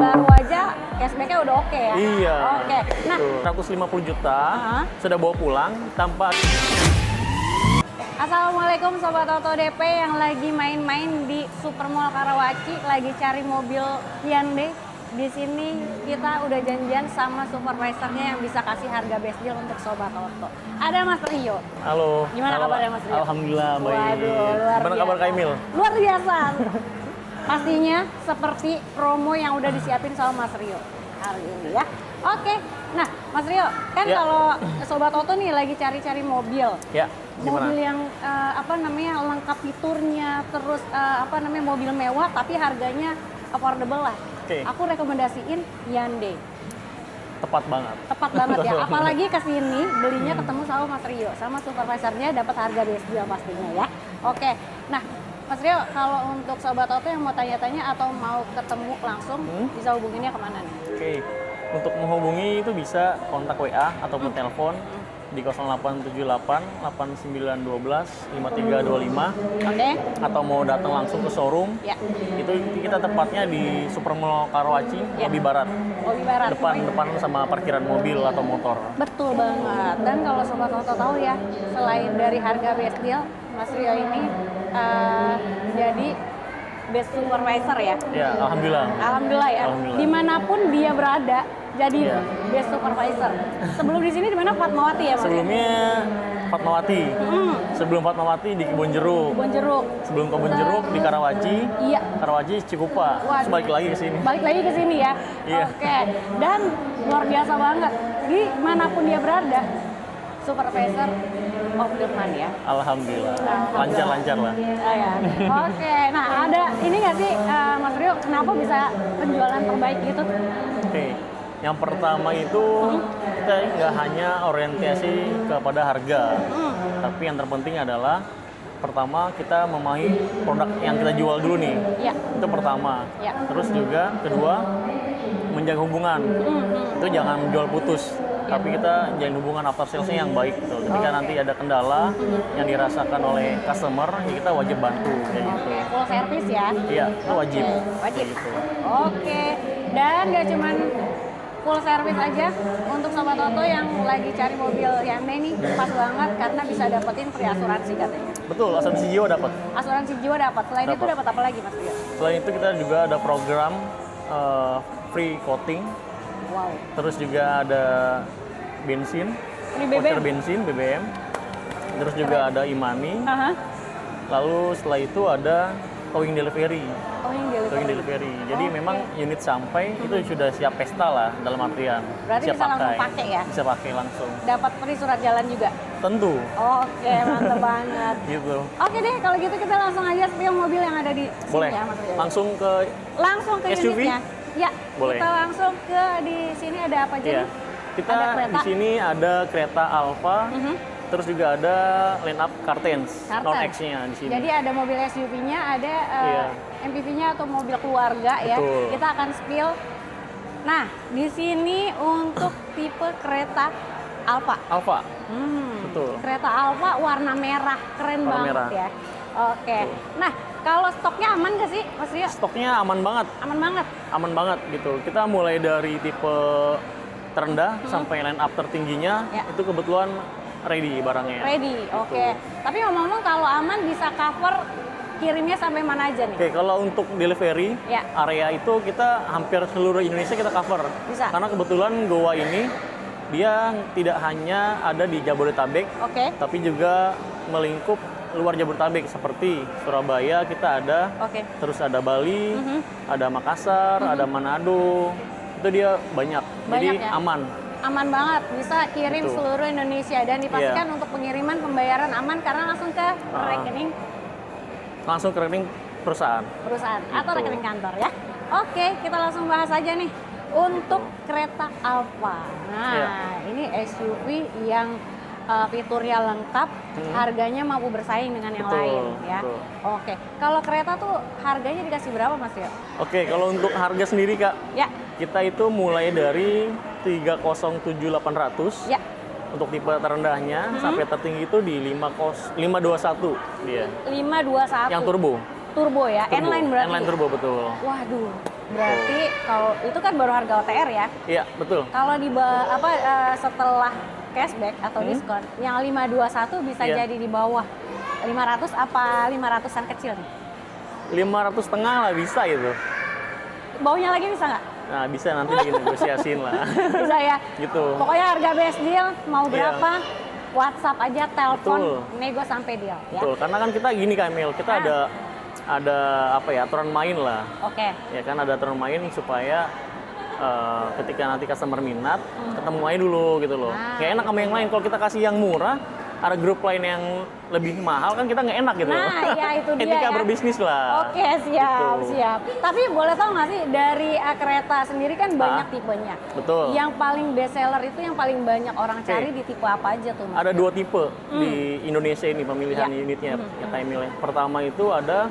baru aja cashback-nya udah oke ya? Iya. Oke. Nah, 150 juta sudah bawa pulang tanpa. Assalamualaikum Sobat Auto DP yang lagi main-main di Supermall Karawaci, lagi cari mobil Hyundai. Di sini kita udah janjian sama supervisornya yang bisa kasih harga best deal untuk Sobat Auto. Ada Mas Rio. Halo. Gimana kabarnya Mas Rio? Alhamdulillah baik. Waduh, luar Gimana biasa. kabar Kak Emil? Luar biasa. Pastinya seperti promo yang udah disiapin sama Mas Rio hari ini ya. Oke. Nah, Mas Rio, kan Ya. kalau Sobat Auto nih lagi cari-cari mobil. Ya, gimana? Mobil yang lengkap fiturnya, terus mobil mewah tapi harganya affordable lah. Oke. Aku rekomendasiin Hyundai. Tepat banget. Tepat banget ya. Apalagi kesini belinya ketemu sama Mas Rio, sama supervisornya dapat harga best deal pastinya ya. Oke. Nah, Mas Rio, kalau untuk Sobat Auto yang mau tanya-tanya atau mau ketemu langsung, bisa hubunginnya kemana nih? Oke. Untuk menghubungi itu bisa kontak WA ataupun telepon di 0878 8912 5325 Oke. atau mau datang langsung ke showroom. Ya. Itu kita tepatnya di Supermall Karawaci, Ya. Lobi Barat. Lobi Barat. Depan sama parkiran mobil atau motor. Betul banget. Dan kalau Sobat Auto tahu ya, selain dari harga best deal, Mas Rio ini jadi best supervisor ya. Ya, alhamdulillah. Alhamdulillah ya. Alhamdulillah. Dimanapun Dimanapun dia berada, jadi Iya. best supervisor. Sebelum di sini di mana Fatmawati ya Mas? Sebelumnya Fatmawati. Sebelum Fatmawati di Kebon Jeruk. Kebon Jeruk. Sebelum Kebon Jeruk di Karawaci. Iya. Karawaci Cikupa. Terus Waduh. balik lagi ke sini. Balik lagi ke sini ya. Iya. Oke. Dan luar biasa banget. Dimanapun dia berada, supervisor of the month ya. Alhamdulillah. Alhamdulillah. Lancar-lancar lah. Ya. Oke, nah ada ini nggak sih Mas Rio, kenapa bisa penjualan terbaik gitu? Oke. Yang pertama itu kita nggak hanya orientasi kepada harga, tapi yang terpenting adalah pertama kita memahami produk yang kita jual dulu nih. Ya. Itu pertama. Ya. Terus juga kedua menjaga hubungan. Itu jangan jual putus. Tapi kita jalin hubungan after sales-nya yang baik gitu. Ketika nanti ada kendala yang dirasakan oleh customer, ya kita wajib bantu kayak gitu. Oke, full service ya? Iya, itu wajib. Oke, wajib. Kayak gitu. Oke, dan nggak cuman full service aja untuk Sobat Auto yang lagi cari mobil Hyundai nih, pas banget karena bisa dapetin free asuransi katanya. Betul, asuransi jiwa dapat. Asuransi jiwa dapat. Selain itu Dapat. dapat apa lagi Mas Rio? Selain itu kita juga ada program free coating. Wow. Terus juga ada bensin, Free voucher BBM. bensin BBM. Terus juga ada e-money. Aha. Lalu setelah itu ada towing delivery. Oh, yang Towing delivery. delivery. Jadi Oke. memang unit sampai itu sudah siap pesta lah dalam artian. Berarti siap bisa langsung pakai ya? Bisa pakai langsung. Dapat free surat jalan juga. Tentu. Oke, mantap banget. Gitu. Oke deh, kalau gitu kita langsung aja spill mobil yang ada di sini Boleh. ya Mas Rio. Langsung ke ke SUV? unitnya. Ya, Boleh. kita langsung ke di sini ada apa aja Iya. nih? Kita Ada kereta. di sini ada kereta Alfa. Terus juga ada line up Cartens, Cartens. non X-nya di sini. Jadi ada mobil SUV-nya, ada Iya. MPV-nya atau mobil keluarga ya. Betul. Kita akan spill. Nah, di sini untuk tipe kereta Alfa. Alfa. Betul. Kereta Alfa warna merah, keren Warna banget merah. ya. Oke. Nah, kalau stoknya aman nggak sih, Mas Rio? Stoknya aman banget. Aman banget. Aman banget gitu. Kita mulai dari tipe terendah sampai line up tertingginya Ya. itu kebetulan ready barangnya. Ready, oke. Tapi ngomong-ngomong kalau aman bisa cover kirimnya sampai mana aja nih? Oke, kalau untuk delivery Ya. area itu kita hampir seluruh Indonesia kita cover. Bisa. Karena kebetulan Goa ini dia tidak hanya ada di Jabodetabek, Oke. tapi juga melingkup luar Jabodetabek seperti Surabaya kita ada, Oke. terus ada Bali, ada Makassar, ada Manado. Itu dia banyak. Jadi ya? aman. Aman banget, bisa kirim Betul. seluruh Indonesia dan dipastikan Iya. untuk pengiriman pembayaran aman karena langsung ke rekening Langsung ke rekening perusahaan. perusahaan atau Gitu. rekening kantor ya. Oke, kita langsung bahas aja nih untuk kereta Alfa. Nah, Iya. ini SUV yang fiturnya lengkap, harganya mampu bersaing dengan yang Betul, lain ya. betul. Oke, kalau kereta tuh harganya dikasih berapa Mas Rio? Oke, kalau untuk harga sendiri Kak, Ya, kita itu mulai dari 307.800 ya. untuk tipe terendahnya sampai tertinggi itu di 521 dia. 521. Yang turbo. Turbo ya, Turbo. N-Line berarti. N-Line turbo betul. Waduh, Berarti kalau itu kan baru harga OTR ya. Iya, betul. Kalau setelah cashback atau diskon, yang 521 bisa Iya. jadi di bawah 500 apa 500-an kecil nih? 500 setengah lah bisa itu. Bawahnya lagi bisa nggak? Nah, bisa nanti dinegosiasiin lah. Bisa ya? Gitu. Pokoknya harga best deal, mau Iya. berapa, WhatsApp aja, telepon, Betul. nego sampai deal. Ya? Betul, karena kan kita gini Kamil, kita ada apa ya, aturan main lah. Oke. Ya kan ada aturan main supaya ketika nanti customer minat, ketemu aja dulu gitu loh. Nah, Kayak enak sama yang lain, kalau kita kasih yang murah, ada grup lain yang lebih mahal kan kita nggak enak gitu loh. Nah, ya itu dia Etika ya. berbisnis lah. Oke, siap, Gitu. siap. Tapi boleh tahu nggak sih, dari kereta sendiri kan banyak tipenya. Betul. Yang paling best seller itu yang paling banyak orang Oke. cari di tipe apa aja tuh, Mas? Ada 2 tipe di Indonesia ini pemilihan Ya. unitnya ya Kamil. Pertama itu ada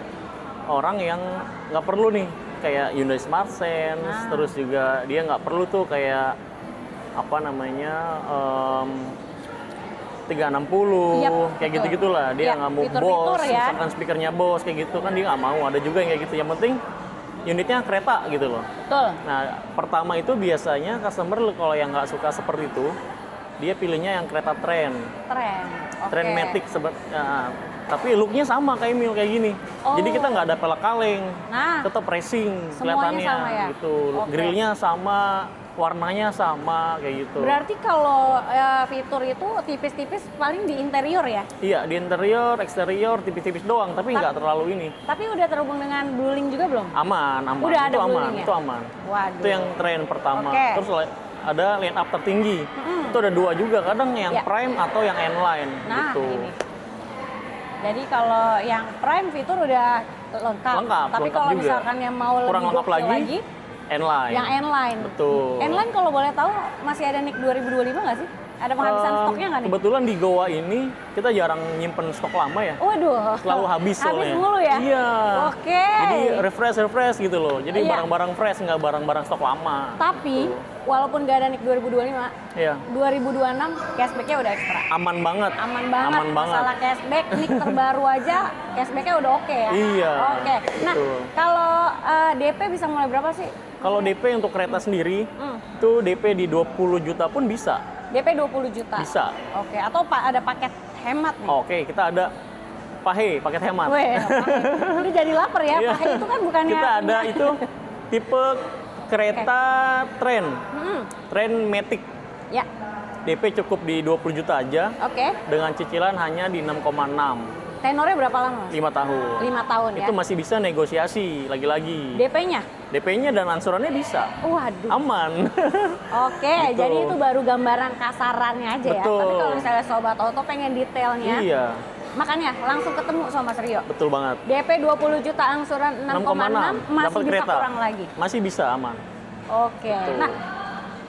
orang yang nggak perlu nih kayak Hyundai Smart Sense, terus juga dia nggak perlu tuh kayak apa namanya 360 Yap, kayak betul. gitu-gitulah. Dia Ya, nggak mau fitur-fitur Bose, ya. misalkan speakernya Bose kayak gitu kan dia nggak mau. Ada juga yang kayak gitu. Yang penting unitnya kereta gitu loh. Betul. Nah, pertama itu biasanya customer kalau yang nggak suka seperti itu, dia pilihnya yang kereta tren. Tren. Oke. Tren Matic tapi looknya sama kayak Mil kayak gini. Oh. Jadi kita nggak ada pelek kaleng, Nah, tetap racing semuanya kelihatannya sama ya? gitu. Oke. Grillnya sama, warnanya sama kayak gitu. berarti kalau fitur itu tipis-tipis paling di interior ya? Iya, di interior, eksterior tipis-tipis doang, tapi nggak terlalu ini. Tapi udah terhubung dengan Bluelink juga belum? Aman. Udah itu ada aman, Bluelink ya? itu aman. Waduh. Itu yang tren pertama. Oke. Terus ada line up tertinggi. Itu ada 2 juga, kadang yang Ya. prime atau yang N-line Nah, gitu. ini. Jadi kalau yang Prime fitur udah lengkap. Lengkap, Tapi lengkap kalau juga. misalkan yang mau Kurang lebih lengkap gokil lagi, N-line. yang N-Line. Betul. N-Line kalau boleh tahu masih ada NIK 2025 nggak sih? Ada penghabisan stoknya nggak nih? Kebetulan di Goa ini kita jarang nyimpen stok lama ya. Waduh. Selalu habis Habis soalnya. mulu ya? Iya. Oke. Jadi refresh gitu loh. Jadi Iya. barang-barang fresh, nggak barang-barang stok lama. Tapi Gitu. walaupun nggak ada NIK 2025, Iya. 2026 cashback-nya udah ekstra. Aman banget. Aman banget. Aman banget. Masalah cashback, NIK terbaru aja cashback-nya udah oke ya? Iya, Oke. Nah, betul. kalau DP bisa mulai berapa sih? Kalau DP untuk kereta sendiri, Hmm. itu DP di 20 juta pun bisa. DP 20 juta? Bisa. Oke, atau ada paket hemat nih? Oke, kita ada Pahe, paket hemat. Weh, Pahe. Ini jadi lapar ya, Iya. Pahe itu kan bukannya... Kita ada itu tipe kereta tren. Hmm, Tren Matic. ya, DP cukup di 20 juta aja oke. dengan cicilan hanya di 6,6. Tenornya berapa lama, Mas? 5 tahun. 5 tahun ya? Itu masih bisa negosiasi lagi-lagi. DP-nya? DP-nya dan angsurannya bisa. Waduh. Aman. Oke, Gitu. jadi itu baru gambaran kasarannya aja ya. Betul. Tapi kalau misalnya Sobat Auto pengen detailnya, Iya, makanya langsung ketemu sama Mas Rio. betul banget. DP 20 juta angsuran 6,6 masih dapat bisa kereta. kurang lagi. Masih bisa aman. Oke. Betul. Nah,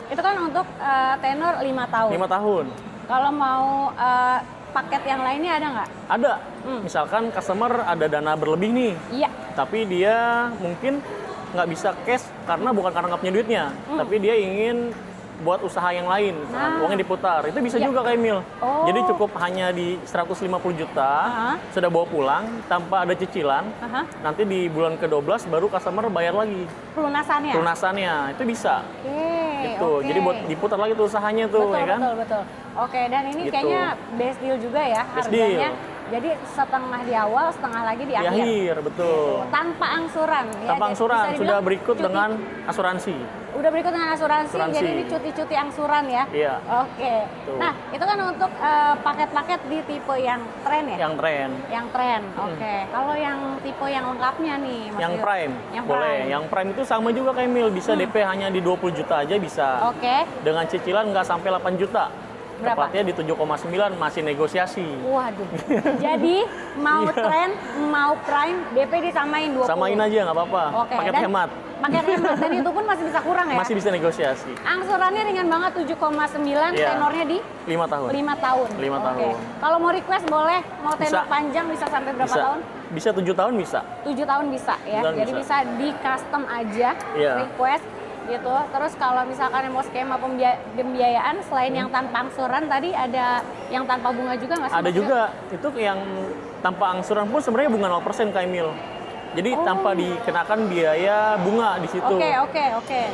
itu kan untuk tenor 5 tahun. 5 tahun. Kalau mau paket yang lainnya ada nggak? Ada. Misalkan customer ada dana berlebih nih, Iya. tapi dia mungkin nggak bisa cash karena bukan karena nggak punya duitnya, tapi dia ingin buat usaha yang lain, Nah. uangnya diputar. Itu bisa Iya. juga kayak Mil. Oh. Jadi cukup hanya di 150 juta, Aha. sudah bawa pulang tanpa ada cicilan. Aha. Nanti di bulan ke-12 baru customer bayar lagi Pelunasannya. lunasannya. Itu bisa. Oke. Gitu. oke. Jadi buat diputar lagi tuh usahanya tuh, betul, ya kan? betul, betul. Oke, dan ini Gitu. kayaknya best deal juga ya Best harganya. deal. Jadi setengah di awal, setengah lagi di Di akhir. akhir, betul. Tanpa angsuran ya. Tanpa Jadi angsuran, bisa sudah dibilang berikut cuti- dengan asuransi. Udah berikut dengan asuransi, Asuransi. jadi ini cuti-cuti angsuran ya. Iya. Oke. Tuh. Nah, itu kan untuk paket-paket di tipe yang tren ya? Yang tren. Yang tren, oke. Kalau yang tipe yang lengkapnya nih, Mas Yang Rio? prime, Yang boleh. prime. Yang prime itu sama juga kayak Mil, bisa DP hanya di 20 juta aja bisa. Oke. Dengan cicilan nggak sampai 8 juta. Berapa? Tepatnya di 7,9 masih negosiasi. Waduh. Jadi mau Iya. tren, mau prime, DP disamain 20. Samain aja nggak apa-apa. Oke. Paket dan hemat. Paket hemat, dan itu pun masih bisa kurang ya? Masih bisa negosiasi. Angsurannya ringan banget, 7,9, Iya. tenornya di 5 tahun. 5 tahun. 5 Oke. tahun. Kalau mau request boleh, mau tenor Bisa. panjang bisa sampai berapa Bisa. tahun? Bisa 7 tahun bisa. 7 tahun bisa ya. 7 tahun Jadi bisa. bisa di custom aja Iya. request gitu. Terus kalau misalkan mau skema pembiayaan selain yang tanpa angsuran tadi ada yang tanpa bunga juga nggak sih? Ada Mas Rio? juga itu yang tanpa angsuran pun sebenarnya bunga 0% kayak Mil. Jadi tanpa dikenakan biaya bunga di situ. Oke.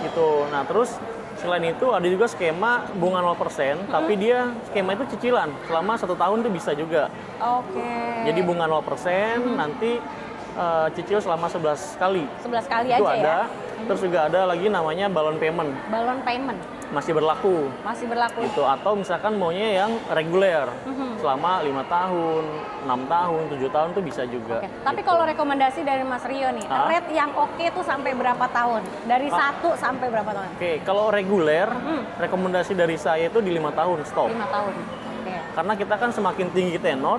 Gitu. Nah, terus selain itu ada juga skema bunga 0%, tapi dia skema itu cicilan selama 1 tahun tuh bisa juga. Oke. Jadi bunga 0%, nanti cicil selama 11 kali. 11 kali Itu aja ada. ya. Terus juga ada lagi namanya balon payment. Balon payment Masih berlaku. masih berlaku. Gitu. Atau misalkan maunya yang reguler. Selama 5 tahun, 6 tahun, 7 tahun tuh bisa juga. Oke. Tapi Gitu. kalau rekomendasi dari Mas Rio nih, Hah? rate yang oke tuh sampai berapa tahun? Dari 1 sampai berapa tahun? Oke, kalau reguler, rekomendasi dari saya itu di 5 tahun stop. 5 tahun. Oke. Karena kita kan semakin tinggi tenor,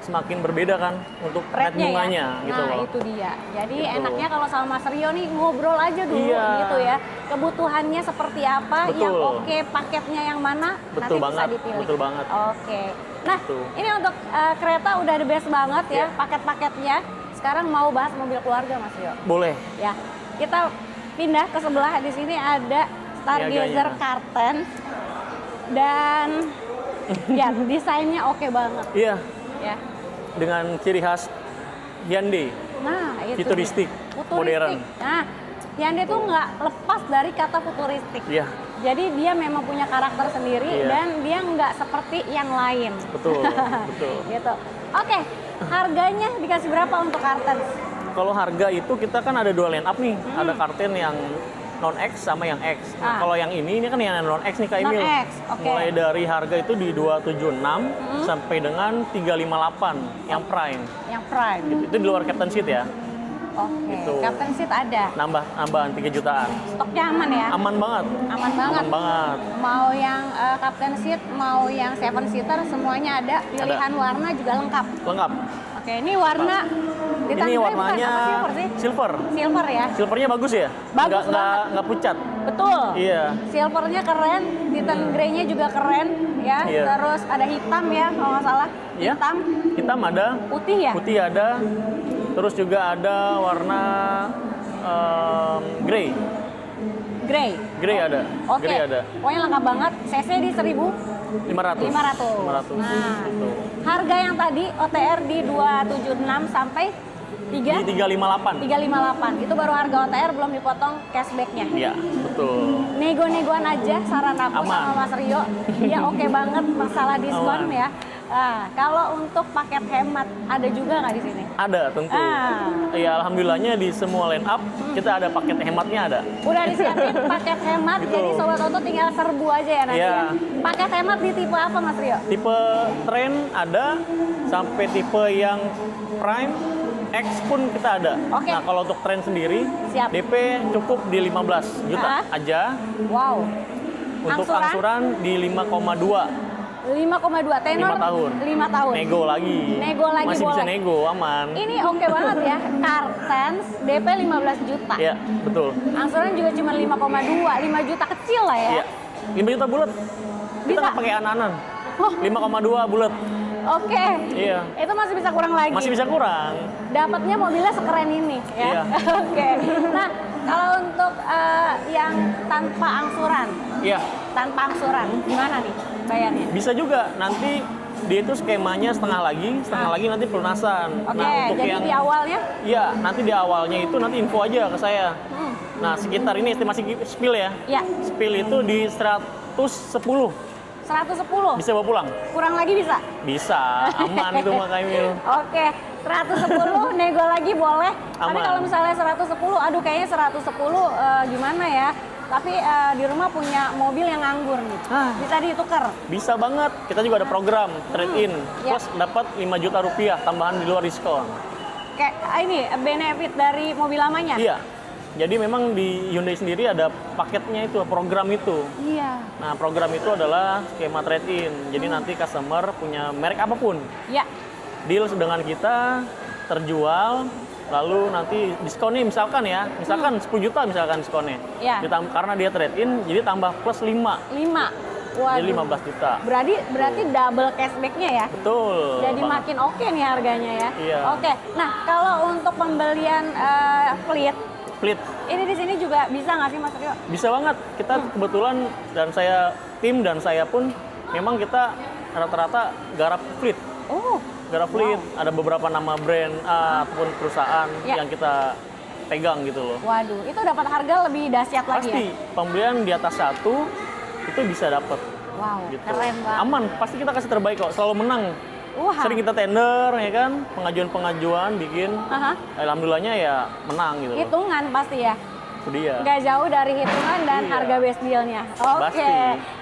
semakin berbeda kan untuk rate Rate-nya bunganya ya? gitu Nah, loh. itu dia. Jadi Gitu. enaknya kalau sama Mas Rio nih ngobrol aja dulu Iya. gitu ya. Kebutuhannya seperti apa, Betul. yang oke, paketnya yang mana, Betul nanti banget, bisa dipilih. betul banget. Oke. Nah, Gitu. ini untuk kereta udah the best banget ya, Iya. paket-paketnya. Sekarang mau bahas mobil keluarga Mas Rio. Boleh. Ya, kita pindah ke sebelah. Di sini ada Stargazer Niaganya. Karten dan ya desainnya oke banget Iya, ya. dengan ciri khas Hyundai, Nah, itu futuristik, dia. modern. Nah, Hyundai tuh nggak lepas dari kata futuristik. Iya, Jadi dia memang punya karakter sendiri Iya. dan dia nggak seperti yang lain. betul, betul. Gitu. Oke, harganya dikasih berapa untuk Karten? Kalau harga itu kita kan ada 2 line up nih, ada karten yang non X sama yang X. Nah, kalau yang ini kan yang non X nih Kak Emil. Non-X, oke. Mulai dari harga itu di 276 sampai dengan 358 yang prime. Yang Prime. Itu di luar captain seat ya. Oke, Gitu. Captain Seat ada. Nambahan 3 jutaan. Stoknya aman ya? Aman banget. Aman banget. Aman banget. Mau yang Captain Seat, mau yang 7-seater, semuanya ada. Pilihan warna juga lengkap. Lengkap. Oke, ini warna di Ini tangkai warnanya bukan apa silver sih? silver. Silver ya? Silvernya bagus ya? Bagus banget. Nggak pucat. Betul. Iya. Silvernya keren, Titan Grey-nya juga keren ya. Iya. Terus ada hitam ya kalau nggak salah. Iya. Hitam, Hitam ada, putih ya? putih ada, terus juga ada warna grey. Grey. Grey ada. Oke. Grey ada. Pokoknya lengkap banget. CC di 500. 1.500. Nah, Gitu. harga yang tadi OTR di 276 sampai Di 358. 358. Itu baru harga OTR, belum dipotong cashback-nya. Iya, betul. Nego-negoan aja saran aku Aman. sama Mas Rio. Dia oke banget masalah diskon Aman. ya. Nah, kalau untuk paket hemat ada juga nggak di sini? Ada tentu. Ya alhamdulillahnya di semua line up kita ada paket hematnya ada. Udah disiapin paket hemat, Betul. jadi Sobat Auto tinggal serbu aja ya nanti Iya. ya. Paket hemat di tipe apa Mas Rio? Tipe Trend ada sampai tipe yang Prime X pun kita ada. Oke. Nah, kalau untuk Trend sendiri Siap. DP cukup di 15 juta Ah. aja. Wow. Untuk Angsuran? angsuran di 5,2. 5,2 tenor 5 tahun. 5 tahun. Nego lagi. Nego lagi Masih bisa boleh. nego, aman. Ini oke banget ya. Kartens DP 15 juta. Iya, betul. Angsuran juga cuma 5,2, 5 juta kecil lah ya. Iya. 5 juta bulat. Kita Bisa? nggak pakai anan-anan. Oh. 5,2 bulat. Oke. Iya. Itu masih bisa kurang lagi. Masih bisa kurang. Dapatnya mobilnya sekeren ini ya. Iya. Oke. Nah, kalau untuk yang tanpa angsuran, Iya. tanpa angsuran gimana nih bayarnya? Bisa juga nanti dia itu skemanya setengah lagi nanti pelunasan. Oke, Nah, untuk jadi yang di awalnya iya, nanti di awalnya itu nanti info aja ke saya. Nah, sekitar ini estimasi spill ya. ya Spill itu di 110. 110. Bisa bawa pulang? Kurang lagi bisa? Bisa. Aman itu Mak Emil. Oke, 110 nego lagi boleh. Tapi Aman. kalau misalnya 110, aduh kayaknya 110 gimana ya? Tapi di rumah punya mobil yang nganggur nih. Bisa ditukar. Bisa banget. Kita juga ada program trade-in. Iya. Plus dapat 5 juta rupiah tambahan di luar diskon. Kayak ini benefit dari mobil lamanya? Iya. Jadi memang di Hyundai sendiri ada paketnya itu, program itu. Iya. Nah, program itu adalah skema trade-in. Jadi nanti customer punya merek apapun, Ya. deal dengan kita, terjual, lalu nanti diskonnya misalkan 10 juta misalkan diskonnya. Ya. Karena dia trade-in, jadi tambah plus 5. 5. Jadi Waduh. 15 juta. Berarti double cashback-nya ya? Betul. Jadi banget. makin oke nih harganya ya. Iya. Oke. Nah, kalau untuk pembelian fleet, Fleet. ini di sini juga bisa nggak sih Mas Rio? Bisa banget. Kita kebetulan dan saya tim dan saya pun memang kita rata-rata garap fleet. Oh, negara fleet. Ada beberapa nama brand ataupun perusahaan Ya. yang kita pegang gitu loh. Waduh, itu dapat harga lebih dahsyat lagi Pasti ya? pembelian di atas 1 itu bisa dapat Wow, gitu. keren banget. Aman, pasti kita kasih terbaik kok, selalu menang. Wah. Sering kita tender ya kan, pengajuan bikin. Aha. Alhamdulillahnya ya menang gitu loh. Hitungan pasti ya? Itu dia. Nggak jauh dari hitungan dan Iya. harga best deal-nya. Oke. Pasti.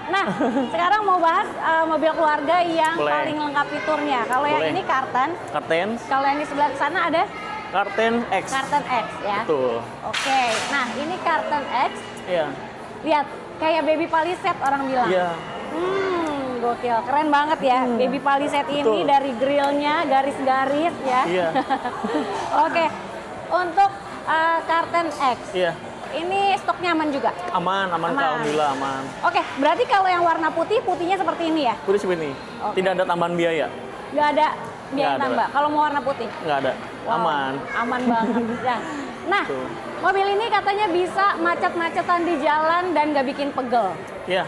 Nah, sekarang mau bahas mobil keluarga yang Boleh. paling lengkap fiturnya. Kalau yang Boleh. ini Karten, Karten, kalau yang di sebelah sana ada Karten X. Karten X ya. Betul. Oke. Nah, ini Karten X. Iya. Lihat, kayak baby palisade orang bilang. Iya. Gokil. Keren banget ya. Baby palisade ini Betul. dari grillnya garis-garis ya. Iya. Oke. Untuk Karten X. Iya. Ini stoknya aman juga. Aman, Aman. alhamdulillah aman. Oke, berarti kalau yang warna putih, putihnya seperti ini ya? Udah seperti ini. Oke. Tidak ada tambahan biaya. Nggak ada biaya Nggak ada. tambah. Kalau mau warna putih? Nggak ada. Wow, Aman. Aman banget. Nah, Tuh. mobil ini katanya bisa macet-macetan di jalan dan nggak bikin pegel. Iya,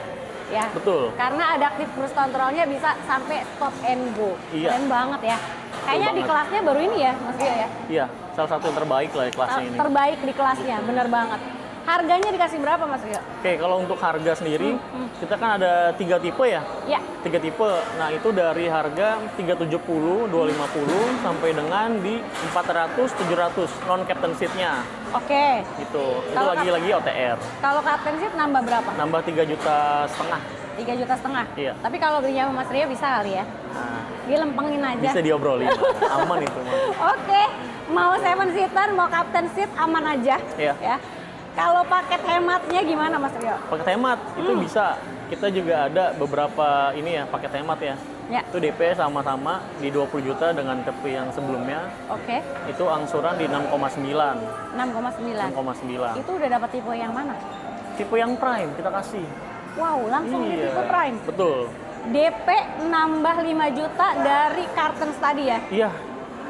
Ya. betul. Karena adaptive cruise controlnya bisa sampai stop and go. Iya. Keren banget ya. Kayaknya di banget. kelasnya baru ini ya, Mas Rio ya? Iya, salah satu yang terbaik lah ya kelasnya ini. Terbaik di kelasnya, bener banget. Harganya dikasih berapa, Mas Rio? Oke, kalau untuk harga sendiri, kita kan ada 3 tipe ya. Ya, 3 tipe. Nah, itu dari harga 370, 250 sampai dengan di 400, 700 non captain seat-nya. oke. Gitu. Itu Kalau lagi-lagi OTR. Kalau captain seat nambah berapa? Nambah 3,5 juta. 3,5 juta. Iya. Tapi kalau belinya sama Mas Rio bisa kali ya? Nah, Dilempengin aja. bisa diobrolin. Aman itu mah. Oke, mau 7-seater, mau captain seat aman aja. Iya. Ya. Kalau paket hematnya gimana, Mas Rio? Paket hemat itu bisa. Kita juga ada beberapa ini ya, paket hemat ya. Ya. Itu DP sama-sama di 20 juta dengan DP yang sebelumnya. Oke, Itu angsuran di 6,9. 6,9. 6,9. Itu udah dapat tipe yang mana? Tipe yang prime kita kasih. Wow, langsung di Iya. tipe prime. Betul. DP nambah 5 juta dari Kartens tadi ya. Iya,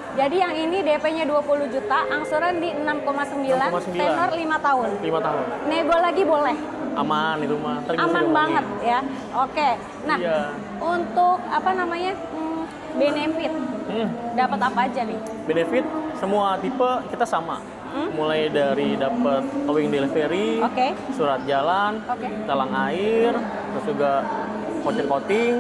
Jadi yang ini DP-nya 20 juta, angsuran di 6,9, 6,9. tenor 5 tahun. 5 tahun. Nego lagi boleh. Aman itu mah. Ntar bisa Aman diomongin. banget ya. Oke. Nah, Iya. untuk apa namanya? Benefit. Dapat apa aja nih? Benefit semua tipe kita sama. Mulai dari dapat towing delivery, Oke. surat jalan, Oke. talang air, terus juga voucher coating,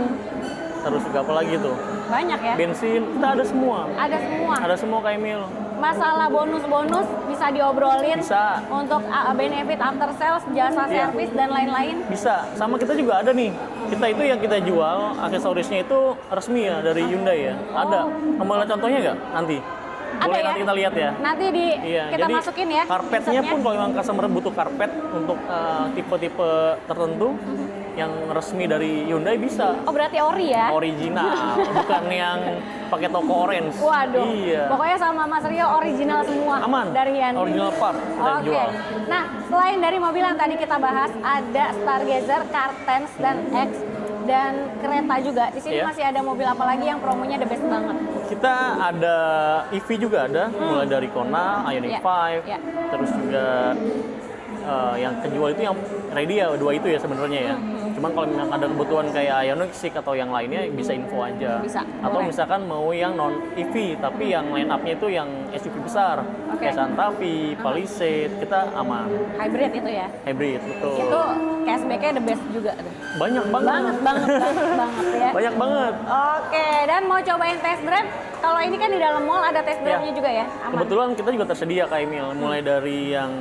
terus juga apa lagi tuh? Banyak ya? Bensin, kita ada semua. Ada semua. Ada semua Kak Emil. Masalah bonus-bonus bisa diobrolin. Bisa. Untuk benefit after sales, jasa Iya. servis dan lain-lain. Bisa. Sama kita juga ada nih. Kita itu yang kita jual, aksesorisnya itu resmi ya dari Hyundai ya. Ada. Kamu lihat contohnya nggak nanti? Ada Boleh ya? nanti kita lihat ya. Nanti Iya, kita jadi masukin ya. karpetnya insertnya. pun kalau memang customer butuh karpet untuk tipe-tipe tertentu yang resmi dari Hyundai bisa. Oh, berarti ori ya? Original, bukan yang pakai toko orange. Waduh. Iya. Pokoknya sama Mas Rio original semua. Aman. Dari Hyundai. Original part kita Oke. jual. Nah, selain dari mobil yang tadi kita bahas, ada Stargazer, Kartens, dan X, dan kereta juga. Di sini Iya. masih ada mobil apa lagi yang promonya the best banget? Kita ada EV juga ada, mulai dari Kona, Ioniq Iya, 5, iya. terus juga yang kejual itu yang ready ya, dua itu ya sebenarnya ya. Cuman kalau memang ada kebutuhan kayak Ioniq 6 atau yang lainnya bisa info aja. Bisa, Atau boleh. misalkan mau yang non EV tapi yang line up-nya itu yang SUV besar, Oke. kayak Santa Fe, Palisade, kita aman. Hybrid itu ya? Hybrid, betul. Itu cashback-nya the best juga tuh. Banyak banget. Banget ya. Banyak banget. Oke, dan mau cobain test drive? Kalau ini kan di dalam mall ada test drive-nya Iya. juga ya? Aman. Kebetulan kita juga tersedia Kak Emil, mulai dari yang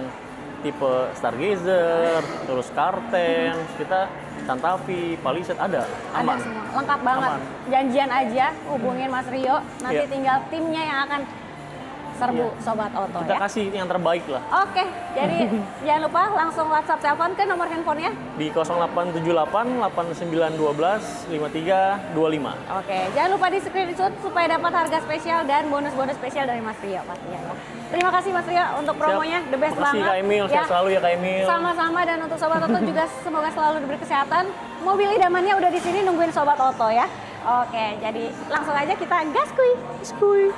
tipe Stargazer, terus Kartens, kita Santa Fe, Palisade ada, Ada aman. semua, lengkap banget. Aman. Janjian aja, hubungin Mas Rio. Nanti Iya. tinggal timnya yang akan serbu Iya. Sobat Oto Kita ya. kasih yang terbaik lah Oke, jadi jangan lupa langsung WhatsApp telepon ke nomor handphonenya. di 0878 8912 5325. Oke, jangan lupa di screenshot supaya dapat harga spesial dan bonus-bonus spesial dari Mas Rio pastinya. Terima kasih Mas Rio untuk promonya, the best Makasih banget. Kak Emil, sehat selalu ya Kak Emil. Sama-sama, dan untuk Sobat Oto juga semoga selalu diberi kesehatan. Mobil idamannya udah di sini nungguin Sobat Oto ya. Oke, jadi langsung aja kita gas kuy.